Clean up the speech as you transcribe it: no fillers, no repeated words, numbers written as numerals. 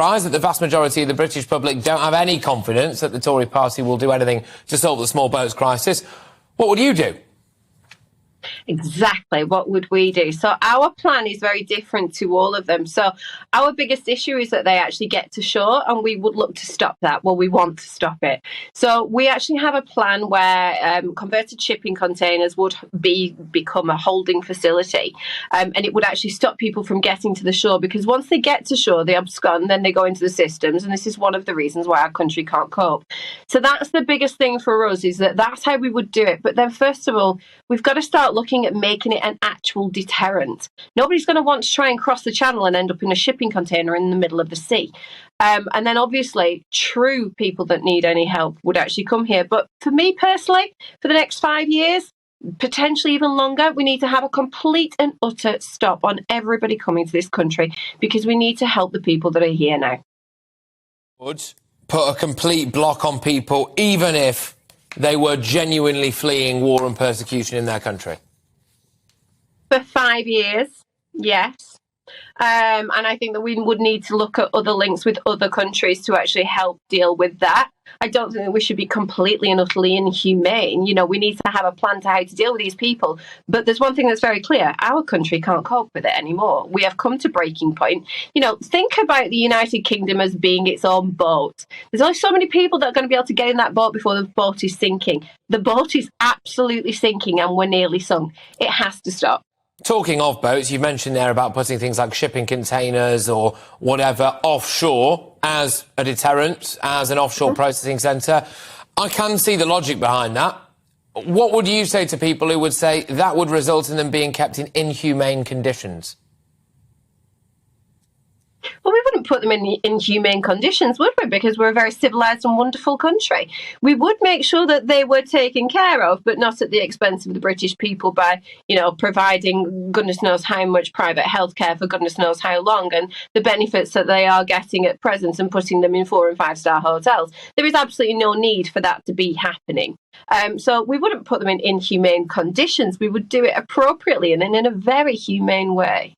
That the vast majority of the British public don't have any confidence that the Tory party will do anything to solve the small boats crisis. What would you do? Exactly. What would we do? So our plan is very different to all of them. So our biggest issue is that they actually get to shore, and we would look to stop that. Well, we want to stop it. So we actually have a plan where converted shipping containers would become a holding facility, and it would actually stop people from getting to the shore, because once they get to shore, they abscond, then they go into the systems, and this is one of the reasons why our country can't cope. So that's the biggest thing for us, is that that's how we would do it. But then first of all, we've got to start looking at making it an actual deterrent. Nobody's going to want to try and cross the channel and end up in a shipping container in the middle of the sea. And then obviously true people that need any help would actually come here. But for me personally, for the next 5 years, potentially even longer, we need to have a complete and utter stop on everybody coming to this country, because we need to help the people that are here now. Would put a complete block on people, even if they were genuinely fleeing war and persecution in their country? For 5 years, yes. And I think that we would need to look at other links with other countries to actually help deal with that. I don't think that we should be completely and utterly inhumane. You know, we need to have a plan to how to deal with these people. But there's one thing that's very clear. Our country can't cope with it anymore. We have come to breaking point. You know, think about the United Kingdom as being its own boat. There's only so many people that are going to be able to get in that boat before the boat is sinking. The boat is absolutely sinking, and we're nearly sunk. It has to stop. Talking of boats, you mentioned there about putting things like shipping containers or whatever offshore as a deterrent, as an offshore processing centre. I can see the logic behind that. What would you say to people who would say that would result in them being kept in inhumane conditions? Well, we wouldn't put them in inhumane conditions, would we? Because we're a very civilised and wonderful country. We would make sure that they were taken care of, but not at the expense of the British people by, you know, providing goodness knows how much private healthcare for goodness knows how long, and the benefits that they are getting at present, and putting them in 4- and 5-star hotels. There is absolutely no need for that to be happening. So we wouldn't put them in inhumane conditions. We would do it appropriately and in a very humane way.